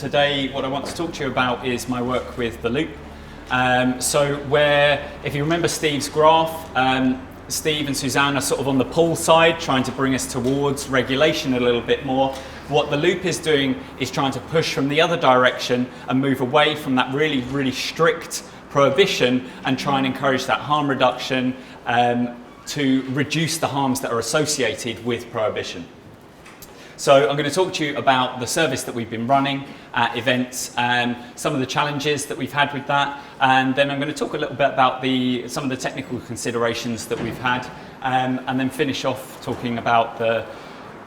Today, what I want to talk to you about is my work with the loop. If you remember Steve's graph, Steve and Suzanne are sort of on the pull side, trying to bring us towards regulation a little bit more. What the loop is doing is trying to push from the other direction and move away from that really, really strict prohibition and try and encourage that harm reduction to reduce the harms that are associated with prohibition. So I'm going to talk to you about the service that we've been running at events and some of the challenges that we've had with that, and then I'm going to talk a little bit about some of the technical considerations that we've had, and then finish off talking about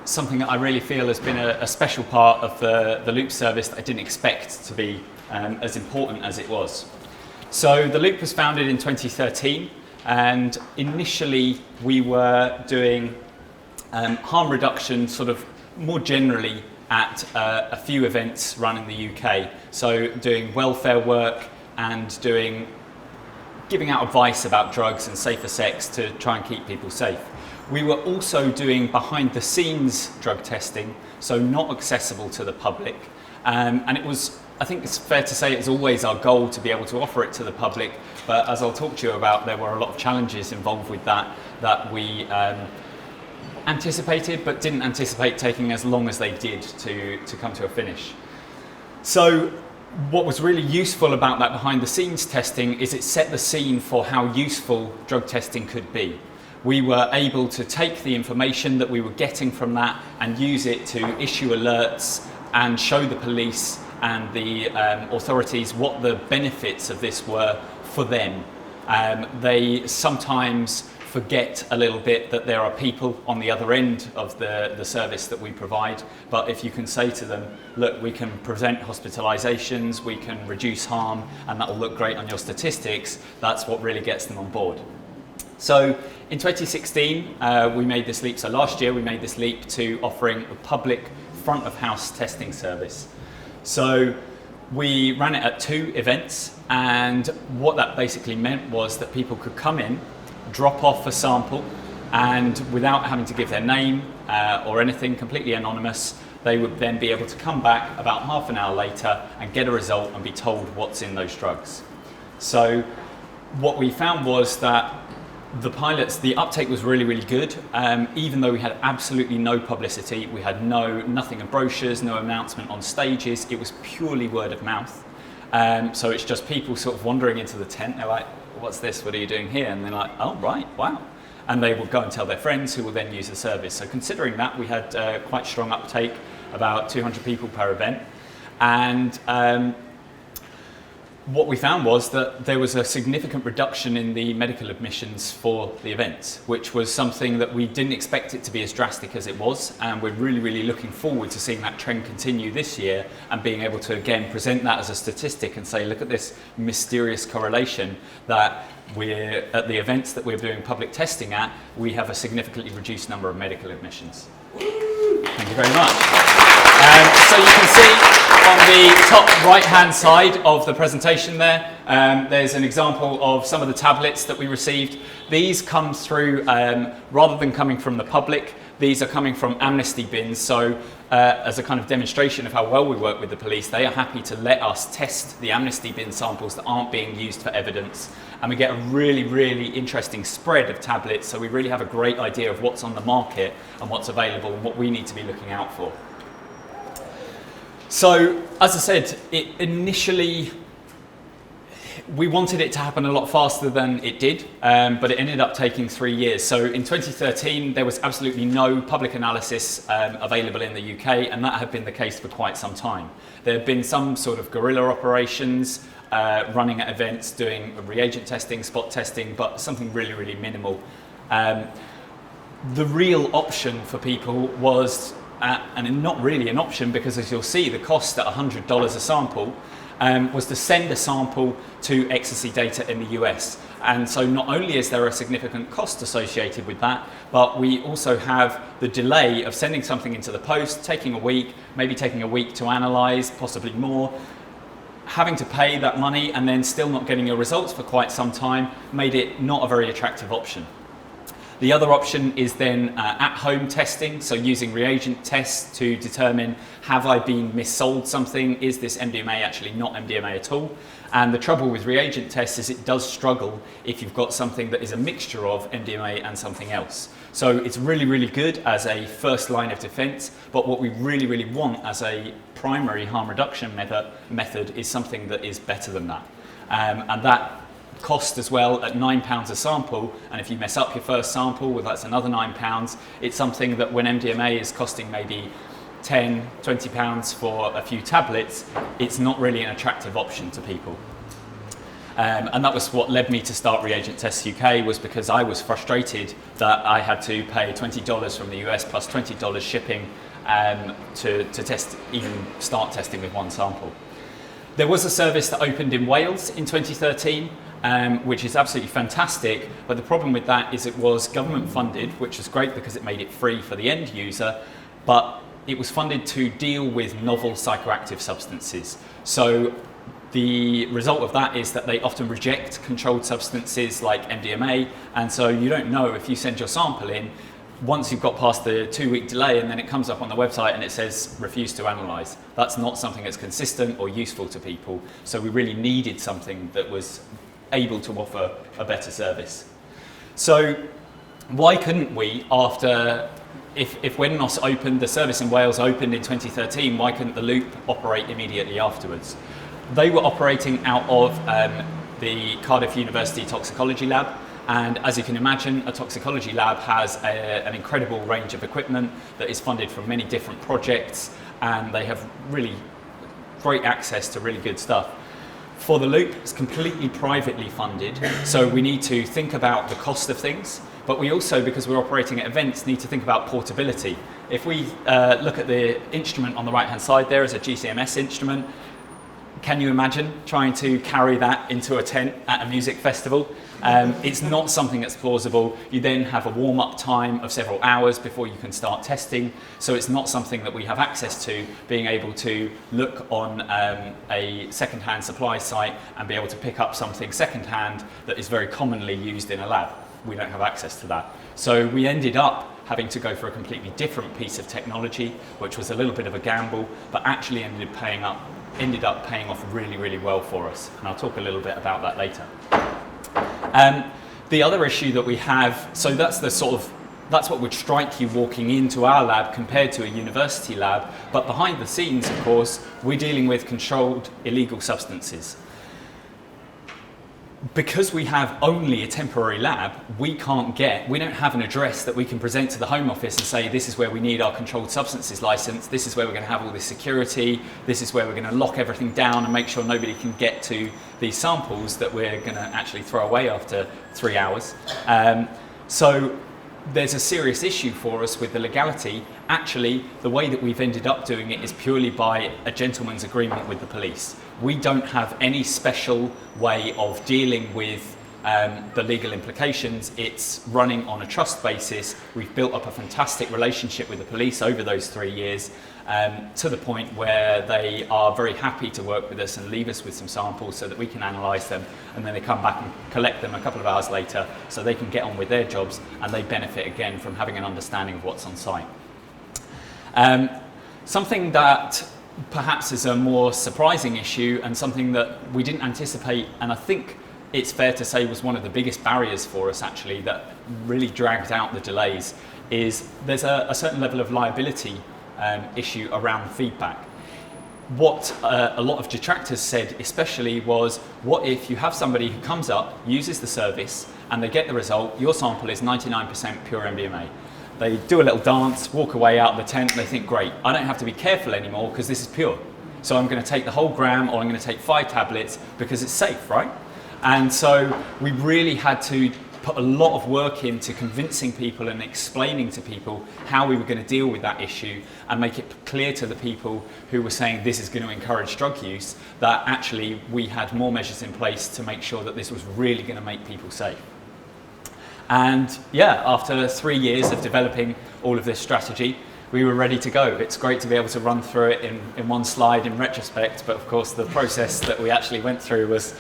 something that I really feel has been a special part of the loop service that I didn't expect to be as important as it was. So the loop was founded in 2013, and initially we were doing harm reduction sort of more generally at a few events run in the UK. So doing welfare work and giving out advice about drugs and safer sex to try and keep people safe. We were also doing behind the scenes drug testing, so not accessible to the public. And it was, I think it's fair to say, it's always our goal to be able to offer it to the public. But as I'll talk to you about, there were a lot of challenges involved with that we anticipated, but didn't anticipate taking as long as they did to come to a finish. So what was really useful about that behind the scenes testing is it set the scene for how useful drug testing could be. We were able to take the information that we were getting from that and use it to issue alerts and show the police and the authorities what the benefits of this were for them. They sometimes forget a little bit that there are people on the other end of the service that we provide, but if you can say to them, look, we can prevent hospitalizations, we can reduce harm, and that will look great on your statistics, that's what really gets them on board. So in 2016, we made this leap. So last year, we made this leap to offering a public front of house testing service. So we ran it at 2 events, and what that basically meant was that people could come in, drop off a sample, and without having to give their name or anything, completely anonymous, they would then be able to come back about half an hour later and get a result and be told what's in those drugs. So what we found was that the uptake was really, really good. Even though we had absolutely no publicity, we had nothing of brochures, no announcement on stages, it was purely word of mouth. So it's just people sort of wandering into the tent, they're like, what's this, what are you doing here? And they're like, oh right, wow. And they will go and tell their friends who will then use the service. So considering that, we had quite strong uptake, about 200 people per event. And what we found was that there was a significant reduction in the medical admissions for the events, which was something that we didn't expect it to be as drastic as it was. And we're really, really looking forward to seeing that trend continue this year and being able to, again, present that as a statistic and say, look at this mysterious correlation that we're at the events that we're doing public testing at, we have a significantly reduced number of medical admissions. Thank you very much. So you can see on the top right-hand side of the presentation there, there's an example of some of the tablets that we received. These come through, rather than coming from the public, these are coming from amnesty bins. So as a kind of demonstration of how well we work with the police, they are happy to let us test the amnesty bin samples that aren't being used for evidence. And we get a really, really interesting spread of tablets. So we really have a great idea of what's on the market and what's available and what we need to be looking out for. So, as I said, initially we wanted it to happen a lot faster than it did, but it ended up taking 3 years. So in 2013, there was absolutely no public analysis available in the UK, and that had been the case for quite some time. There had been some sort of guerrilla operations running at events, doing reagent testing, spot testing, but something really, really minimal. The real option for people was and not really an option, because as you'll see, the cost at $100 a sample was to send a sample to Ecstasy Data in the US. And so not only is there a significant cost associated with that, but we also have the delay of sending something into the post, taking a week, maybe taking a week to analyze, possibly more. Having to pay that money and then still not getting your results for quite some time made it not a very attractive option. The other option is then at-home testing, so using reagent tests to determine, have I been missold something? Is this MDMA actually not MDMA at all? And the trouble with reagent tests is it does struggle if you've got something that is a mixture of MDMA and something else. So it's really, really good as a first line of defense, but what we really, really want as a primary harm reduction method is something that is better than that. And that cost as well at £9 a sample, and if you mess up your first sample, well, that's another £9. It's something that when MDMA is costing maybe £10, £20 for a few tablets, it's not really an attractive option to people. And that was what led me to start Reagent Tests UK, was because I was frustrated that I had to pay $20 from the US plus $20 shipping to test, even start testing with one sample. There was a service that opened in Wales in 2013, which is absolutely fantastic, but the problem with that is it was government funded, which was great because it made it free for the end user, but it was funded to deal with novel psychoactive substances. So the result of that is that they often reject controlled substances like MDMA, and so you don't know if you send your sample in, once you've got past the 2-week delay and then it comes up on the website and it says refuse to analyse. That's not something that's consistent or useful to people, so we really needed something that was able to offer a better service. So why couldn't we, after, if when NOS opened, the service in Wales opened in 2013, why couldn't the Loop operate immediately afterwards? They were operating out of the Cardiff University Toxicology Lab, and as you can imagine, a toxicology lab has an incredible range of equipment that is funded from many different projects, and they have really great access to really good stuff. For the Loop, it's completely privately funded, so we need to think about the cost of things, but we also, because we're operating at events, need to think about portability. If we look at the instrument on the right-hand side there as a GCMS instrument, can you imagine trying to carry that into a tent at a music festival? It's not something that's plausible. You then have a warm-up time of several hours before you can start testing, so it's not something that we have access to, being able to look on a second-hand supply site and be able to pick up something second-hand that is very commonly used in a lab. We don't have access to that. So we ended up having to go for a completely different piece of technology, which was a little bit of a gamble, but actually ended up paying off really, really well for us. And I'll talk a little bit about that later. The other issue that we have, so that's what would strike you walking into our lab compared to a university lab, but behind the scenes, of course, we're dealing with controlled illegal substances. Because we have only a temporary lab, we don't have an address that we can present to the Home Office and say, this is where we need our controlled substances license, this is where we're going to have all this security, this is where we're going to lock everything down and make sure nobody can get to these samples that we're going to actually throw away after 3 hours. So there's a serious issue for us with the legality. Actually, the way that we've ended up doing it is purely by a gentleman's agreement with the police. We don't have any special way of dealing with the legal implications. It's running on a trust basis. We've built up a fantastic relationship with the police over those 3 years, to the point where they are very happy to work with us and leave us with some samples so that we can analyse them, and then they come back and collect them a couple of hours later so they can get on with their jobs, and they benefit again from having an understanding of what's on site. Something that perhaps is a more surprising issue and something that we didn't anticipate, and I think it's fair to say was one of the biggest barriers for us actually that really dragged out the delays, is there's a certain level of liability issue around feedback. What a lot of detractors said especially was, what if you have somebody who comes up, uses the service, and they get the result, your sample is 99% pure MDMA. They do a little dance, walk away out of the tent, and they think, great, I don't have to be careful anymore because this is pure. So I'm going to take the whole gram, or I'm going to take 5 tablets because it's safe, right? And so we really had to put a lot of work into convincing people and explaining to people how we were going to deal with that issue, and make it clear to the people who were saying this is going to encourage drug use that actually we had more measures in place to make sure that this was really going to make people safe. And yeah, after 3 years of developing all of this strategy, we were ready to go. It's great to be able to run through it in one slide in retrospect, but of course the process that we actually went through was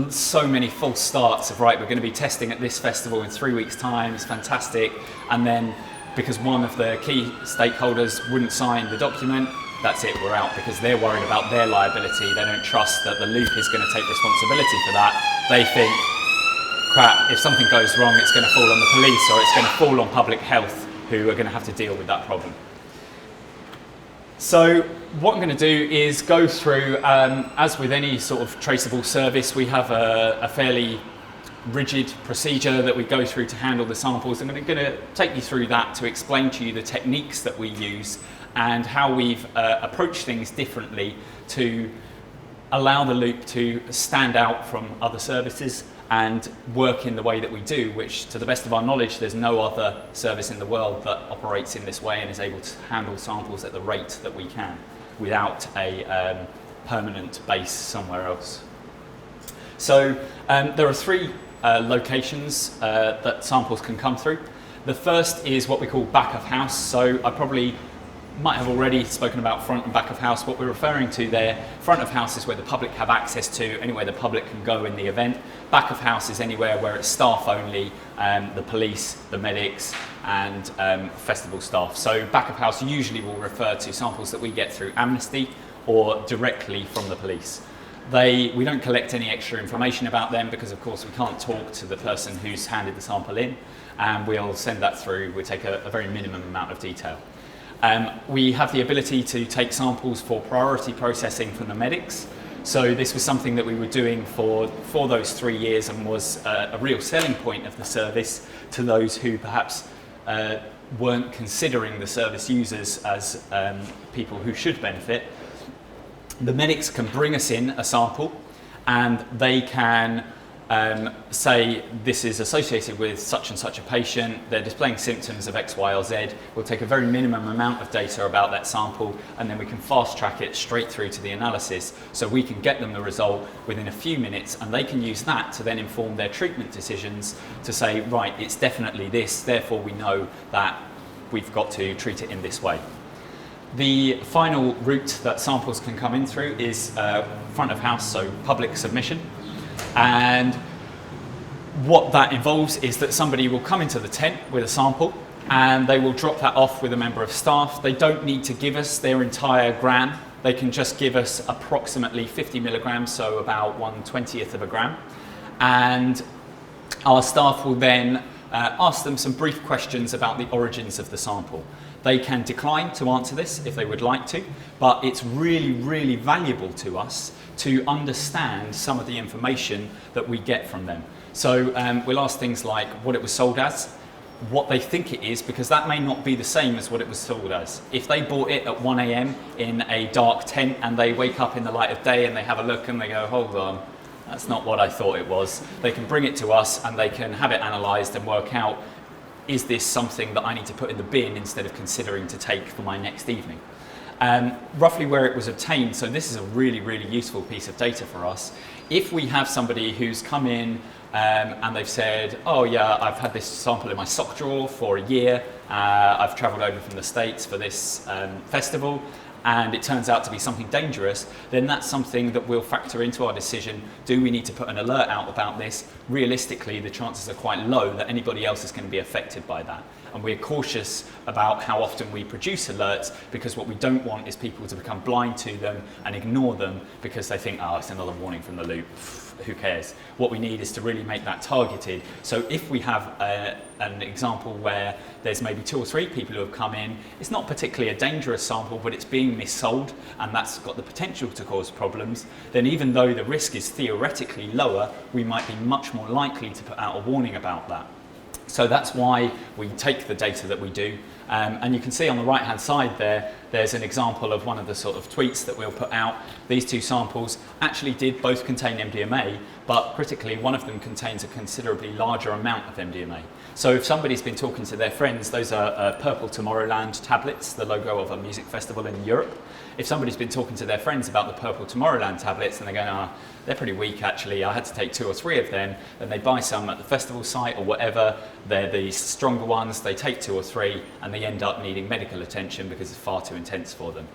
so many false starts of, right, we're going to be testing at this festival in 3 weeks' time, it's fantastic, and then because one of the key stakeholders wouldn't sign the document, that's it, we're out, because they're worried about their liability. They don't trust that the loop is going to take responsibility for that. They think, crap, if something goes wrong, it's going to fall on the police, or it's going to fall on public health, who are going to have to deal with that problem. So what I'm going to do is go through, as with any sort of traceable service, we have a fairly rigid procedure that we go through to handle the samples. I'm going to take you through that to explain to you the techniques that we use and how we've approached things differently to allow the loop to stand out from other services and work in the way that we do, which to the best of our knowledge, there's no other service in the world that operates in this way and is able to handle samples at the rate that we can without a permanent base somewhere else. So there are three locations that samples can come through. The first is what we call back of house. So I probably might have already spoken about front and back of house. What we're referring to there, front of house is where the public have access to, anywhere the public can go in the event. Back of house is anywhere where it's staff only, the police, the medics, and festival staff. So back of house usually will refer to samples that we get through Amnesty or directly from the police. We don't collect any extra information about them because of course we can't talk to the person who's handed the sample in, and we'll send that through. We take a very minimum amount of detail. We have the ability to take samples for priority processing from the medics. So this was something that we were doing for those 3 years and was a real selling point of the service to those who perhaps weren't considering the service users as people who should benefit. The medics can bring us in a sample and they can say this is associated with such and such a patient, they're displaying symptoms of X, Y or Z. We'll take a very minimum amount of data about that sample and then we can fast track it straight through to the analysis, so we can get them the result within a few minutes and they can use that to then inform their treatment decisions to say, right, it's definitely this, therefore we know that we've got to treat it in this way. The final route that samples can come in through is front of house, so public submission. And what that involves is that somebody will come into the tent with a sample and they will drop that off with a member of staff. They don't need to give us their entire gram. They can just give us approximately 50 milligrams, so about 1/20th of a gram. And our staff will then ask them some brief questions about the origins of the sample. They can decline to answer this if they would like to, but it's really, really valuable to us to understand some of the information that we get from them. So we'll ask things like what it was sold as, what they think it is, because that may not be the same as what it was sold as. If they bought it at 1 AM in a dark tent and they wake up in the light of day and they have a look and they go, hold on, that's not what I thought it was. They can bring it to us and they can have it analysed and work out, is this something that I need to put in the bin instead of considering to take for my next evening? Roughly where it was obtained, so this is a really, really useful piece of data for us. If we have somebody who's come in and they've said, oh yeah, I've had this sample in my sock drawer for a year, I've travelled over from the States for this festival, and it turns out to be something dangerous, then that's something that we'll factor into our decision. Do we need to put an alert out about this? Realistically, the chances are quite low that anybody else is going to be affected by that. And we're cautious about how often we produce alerts, because what we don't want is people to become blind to them and ignore them because they think, oh, it's another warning from the loop, who cares? What we need is to really make that targeted. So if we have an example where there's maybe 2 or 3 people who have come in, it's not particularly a dangerous sample, but it's being missold and that's got the potential to cause problems, then even though the risk is theoretically lower, we might be much more likely to put out a warning about that. So that's why we take the data that we do. And you can see on the right hand side there's an example of one of the sort of tweets that we'll put out. These 2 samples actually did both contain MDMA, but critically one of them contains a considerably larger amount of MDMA. So if somebody's been talking to their friends, those are Purple Tomorrowland tablets, the logo of a music festival in Europe. If somebody's been talking to their friends about the Purple Tomorrowland tablets and they're going, oh, they're pretty weak actually, I had to take 2 or 3 of them, then they buy some at the festival site or whatever, they're the stronger ones, they take 2 or 3 and they end up needing medical attention because it's far too intense for them.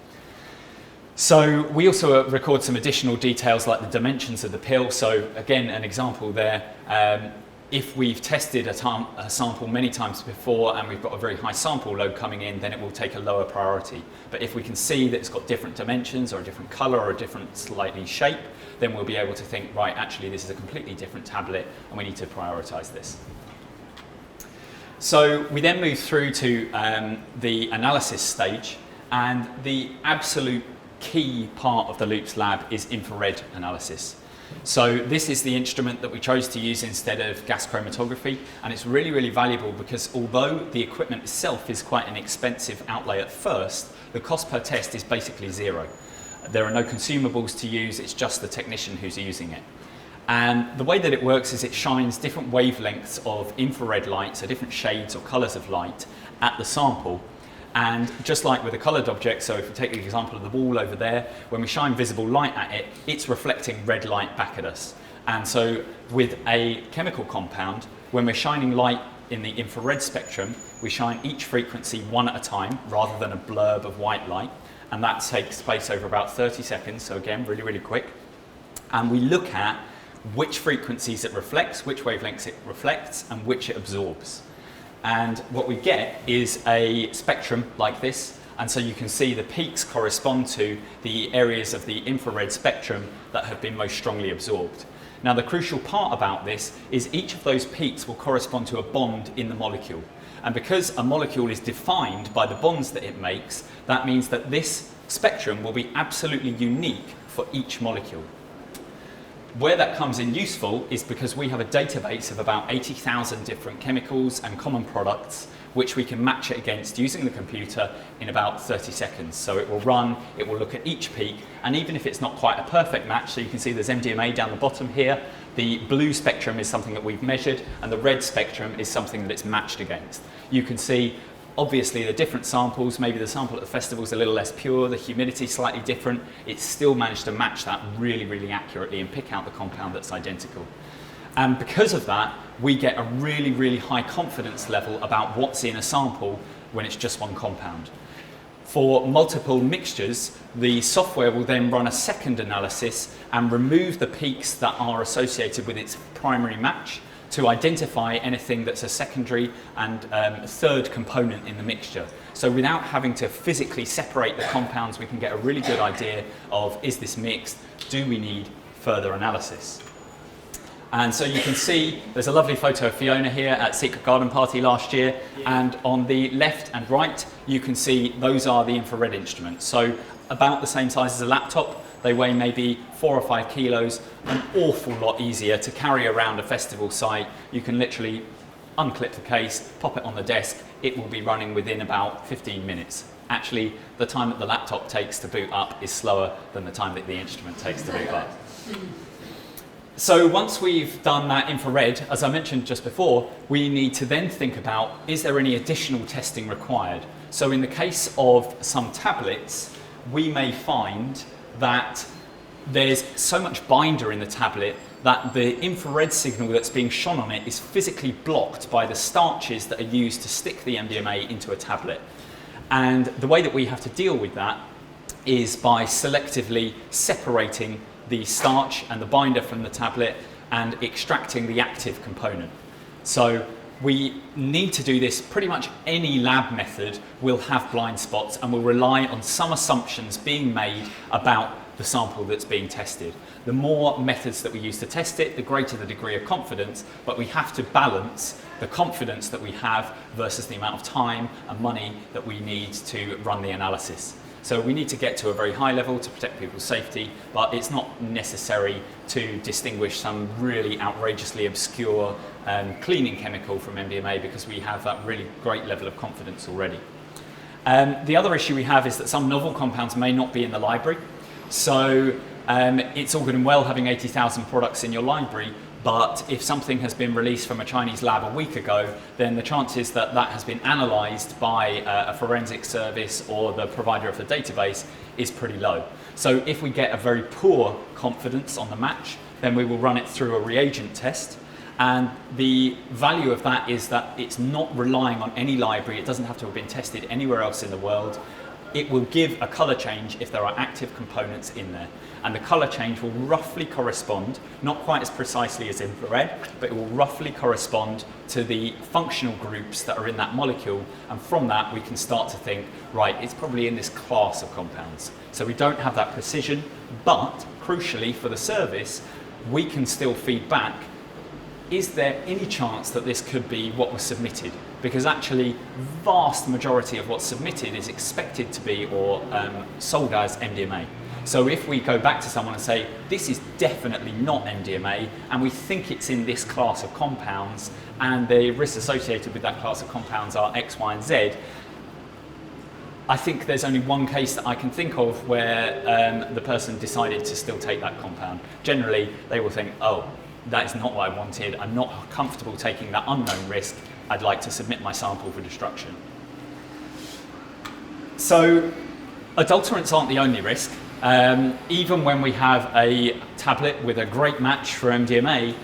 So we also record some additional details like the dimensions of the pill. So again, an example there, if we've tested a sample many times before and we've got a very high sample load coming in, then it will take a lower priority. But if we can see that it's got different dimensions or a different color or a different slightly shape, then we'll be able to think, right, actually this is a completely different tablet and we need to prioritize this. So we then move through to the analysis stage, and the absolute key part of the Loops lab is infrared analysis. So this is the instrument that we chose to use instead of gas chromatography, and it's really, really valuable because although the equipment itself is quite an expensive outlay at first, the cost per test is basically zero. There are no consumables to use, it's just the technician who's using it. And the way that it works is it shines different wavelengths of infrared light, so different shades or colours of light, at the sample. And just like with a coloured object, so if we take the example of the wall over there, when we shine visible light at it, it's reflecting red light back at us. And so with a chemical compound, when we're shining light in the infrared spectrum, we shine each frequency one at a time rather than a blurb of white light. And that takes place over about 30 seconds, so again, really, really quick. And we look at which frequencies it reflects, which wavelengths it reflects, and which it absorbs. And what we get is a spectrum like this, and so you can see the peaks correspond to the areas of the infrared spectrum that have been most strongly absorbed. Now the crucial part about this is each of those peaks will correspond to a bond in the molecule. And because a molecule is defined by the bonds that it makes, that means that this spectrum will be absolutely unique for each molecule. Where that comes in useful is because we have a database of about 80,000 different chemicals and common products which we can match it against using the computer in about 30 seconds. So it will run, it will look at each peak, and even if it's not quite a perfect match, so you can see there's MDMA down the bottom here, the blue spectrum is something that we've measured and the red spectrum is something that it's matched against. You can see obviously the different samples, maybe the sample at the festival is a little less pure, the humidity slightly different, it's still managed to match that really, really accurately and pick out the compound that's identical. And because of that, we get a really, really high confidence level about what's in a sample when it's just one compound. For multiple mixtures, the software will then run a second analysis and remove the peaks that are associated with its primary match to identify anything that's a secondary and third component in the mixture. So without having to physically separate the compounds, we can get a really good idea of, is this mixed? Do we need further analysis? And so you can see there's a lovely photo of Fiona here at Secret Garden Party last year, and on the left and right you can see those are the infrared instruments. So about the same size as a laptop, they weigh maybe 4 or 5 kilos, an awful lot easier to carry around a festival site. You can literally unclip the case, pop it on the desk, it will be running within about 15 minutes. Actually, the time that the laptop takes to boot up is slower than the time that the instrument takes to boot up. So once we've done that infrared, as I mentioned just before, we need to then think about, is there any additional testing required? So in the case of some tablets, we may find that there's so much binder in the tablet that the infrared signal that's being shone on it is physically blocked by the starches that are used to stick the MDMA into a tablet. And the way that we have to deal with that is by selectively separating the starch and the binder from the tablet and extracting the active component. So we need to do this. Pretty much any lab method will have blind spots and will rely on some assumptions being made about the sample that's being tested. The more methods that we use to test it, the greater the degree of confidence, but we have to balance the confidence that we have versus the amount of time and money that we need to run the analysis. So we need to get to a very high level to protect people's safety, but it's not necessary to distinguish some really outrageously obscure cleaning chemical from MDMA because we have that really great level of confidence already. The other issue we have is that some novel compounds may not be in the library. So it's all good and well having 80,000 products in your library, but if something has been released from a Chinese lab a week ago, then the chances that that has been analysed by a forensic service or the provider of the database is pretty low. So if we get a very poor confidence on the match, then we will run it through a reagent test. And the value of that is that it's not relying on any library. It doesn't have to have been tested anywhere else in the world. it will give a colour change if there are active components in there. And the colour change will roughly correspond, not quite as precisely as infrared, but it will roughly correspond to the functional groups that are in that molecule. And from that, we can start to think, right, it's probably in this class of compounds. So we don't have that precision, but crucially for the service, we can still feed back, is there any chance that this could be what was submitted? Because actually, vast majority of what's submitted is expected to be or sold as MDMA. So if we go back to someone and say, this is definitely not MDMA, and we think it's in this class of compounds, and the risks associated with that class of compounds are X, Y, and Z, I think there's only one case that I can think of where the person decided to still take that compound. Generally, they will think, oh, that is not what I wanted, I'm not comfortable taking that unknown risk, I'd like to submit my sample for destruction. So, adulterants aren't the only risk. Even when we have a tablet with a great match for MDMA,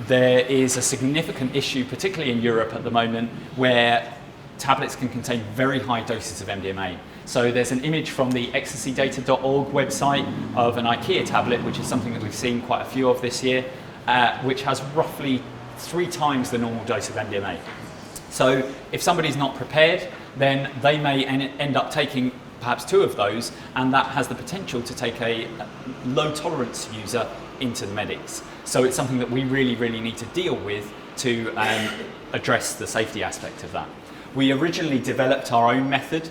there is a significant issue, particularly in Europe at the moment, where tablets can contain very high doses of MDMA. So there's an image from the ecstasydata.org website of an IKEA tablet, which is something that we've seen quite a few of this year, which has roughly 3 times the normal dose of MDMA. So if somebody's not prepared, then they may end up taking perhaps 2 of those, and that has the potential to take a low tolerance user into the medics. So it's something that we really, really need to deal with to address the safety aspect of that. We originally developed our own method,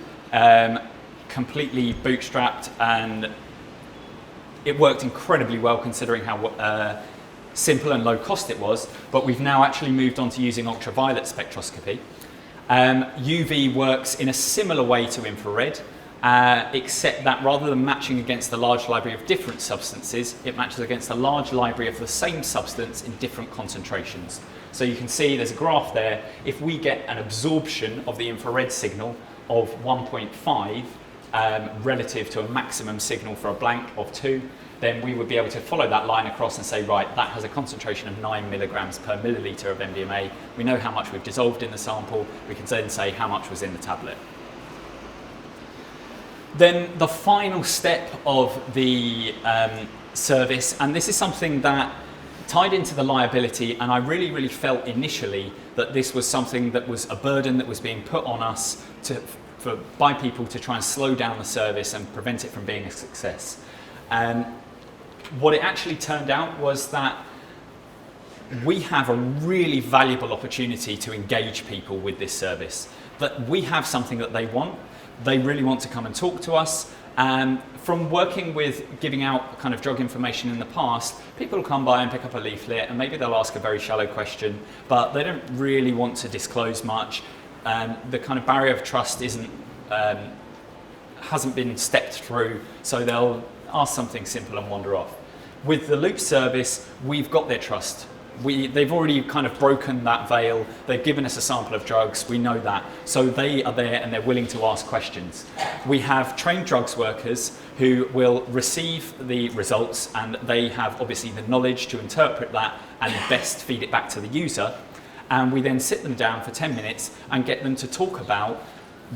completely bootstrapped, and it worked incredibly well considering how simple and low cost it was, but we've now actually moved on to using ultraviolet spectroscopy. UV works in a similar way to infrared, except that rather than matching against a large library of different substances, it matches against a large library of the same substance in different concentrations. So you can see there's a graph there. If we get an absorption of the infrared signal of 1.5 relative to a maximum signal for a blank of 2, then we would be able to follow that line across and say, right, that has a concentration of 9 milligrams per milliliter of MDMA. We know how much we've dissolved in the sample. We can then say how much was in the tablet. Then the final step of the service, and this is something that tied into the liability, and I really, really felt initially that this was something that was a burden that was being put on us by people to try and slow down the service and prevent it from being a success. What it actually turned out was that we have a really valuable opportunity to engage people with this service. That we have something that they want. They really want to come and talk to us. From working with giving out kind of drug information in the past, people will come by and pick up a leaflet and maybe they'll ask a very shallow question, but they don't really want to disclose much. The kind of barrier of trust hasn't been stepped through, so they'll ask something simple and wander off. With the Loop service, we've got their trust. They've already kind of broken that veil. They've given us a sample of drugs. We know that. So they are there and they're willing to ask questions. We have trained drugs workers who will receive the results, and they have obviously the knowledge to interpret that and best feed it back to the user. And we then sit them down for 10 minutes and get them to talk about,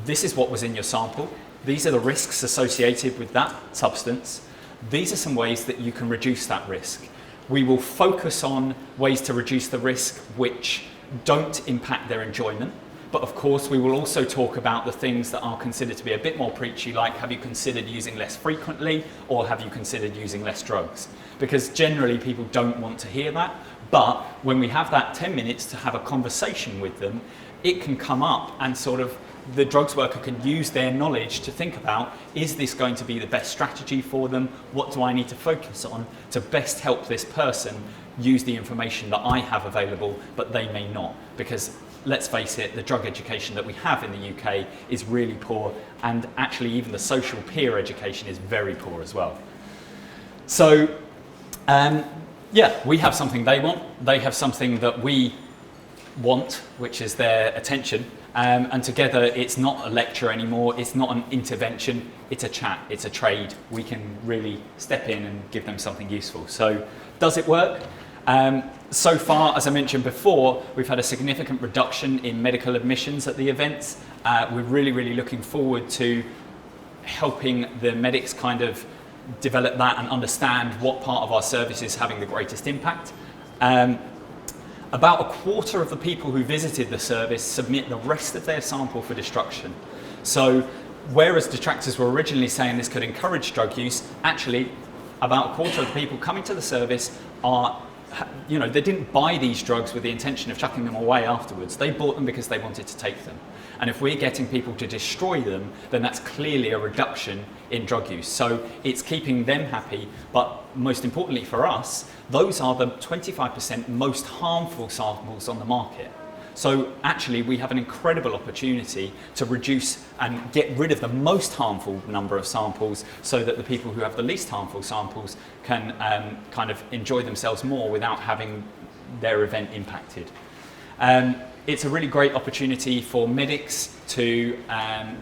this is what was in your sample. These are the risks associated with that substance. These are some ways that you can reduce that risk. We will focus on ways to reduce the risk which don't impact their enjoyment. But of course, we will also talk about the things that are considered to be a bit more preachy, like have you considered using less frequently, or have you considered using less drugs? Because generally people don't want to hear that. But when we have that 10 minutes to have a conversation with them, it can come up and sort of the drugs worker can use their knowledge to think about, is this going to be the best strategy for them? What do I need to focus on to best help this person use the information that I have available, but they may not? Because let's face it, the drug education that we have in the UK is really poor, and actually even the social peer education is very poor as well. So, yeah, we have something they want, they have something that we want, which is their attention. And together, it's not a lecture anymore, it's not an intervention, it's a chat, it's a trade. We can really step in and give them something useful. So, does it work? So far, as I mentioned before, we've had a significant reduction in medical admissions at the events. We're really, really looking forward to helping the medics kind of develop that and understand what part of our service is having the greatest impact. About a quarter of the people who visited the service submit the rest of their sample for destruction. So whereas detractors were originally saying this could encourage drug use, actually about a quarter of the people coming to the service are, they didn't buy these drugs with the intention of chucking them away afterwards. They bought them because they wanted to take them. And if we're getting people to destroy them, then that's clearly a reduction in drug use. So it's keeping them happy, but most importantly for us, those are the 25% most harmful samples on the market. So actually we have an incredible opportunity to reduce and get rid of the most harmful number of samples so that the people who have the least harmful samples can kind of enjoy themselves more without having their event impacted. It's a really great opportunity for medics to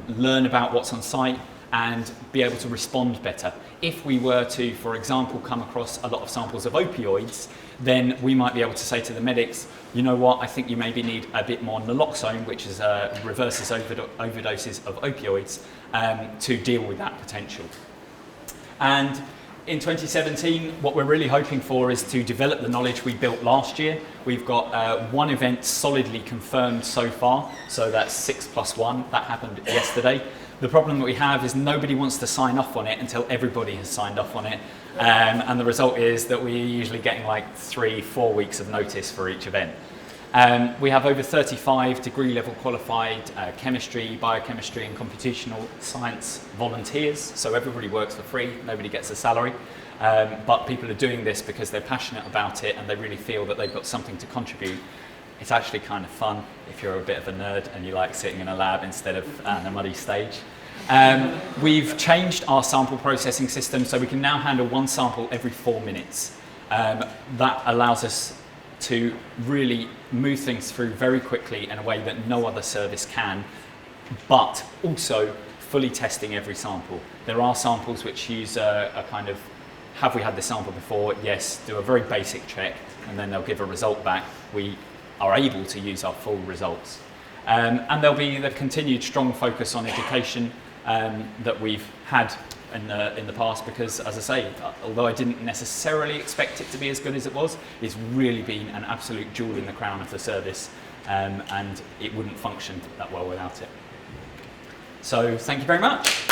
learn about what's on site and be able to respond better. If we were to, for example, come across a lot of samples of opioids, then we might be able to say to the medics, you know what, I think you maybe need a bit more naloxone, which is reverses overdoses of opioids, to deal with that potential. And in 2017, what we're really hoping for is to develop the knowledge we built last year. We've got one event solidly confirmed so far, so that's 6+1, that happened yesterday. The problem that we have is nobody wants to sign off on it until everybody has signed off on it. And the result is that we're usually getting like 3-4 weeks of notice for each event. We have over 35 degree level qualified chemistry, biochemistry and computational science volunteers. So everybody works for free, nobody gets a salary. But people are doing this because they're passionate about it and they really feel that they've got something to contribute. It's actually kind of fun if you're a bit of a nerd and you like sitting in a lab instead of on a muddy stage. We've changed our sample processing system so we can now handle one sample every 4 minutes. That allows us to really move things through very quickly in a way that no other service can, but also fully testing every sample. There are samples which use a kind of, have we had this sample before? Yes, do a very basic check and then they'll give a result back. We are able to use our full results. And there'll be the continued strong focus on education that we've had in the past because, as I say, although I didn't necessarily expect it to be as good as it was, it's really been an absolute jewel in the crown of the service and it wouldn't function that well without it. So thank you very much.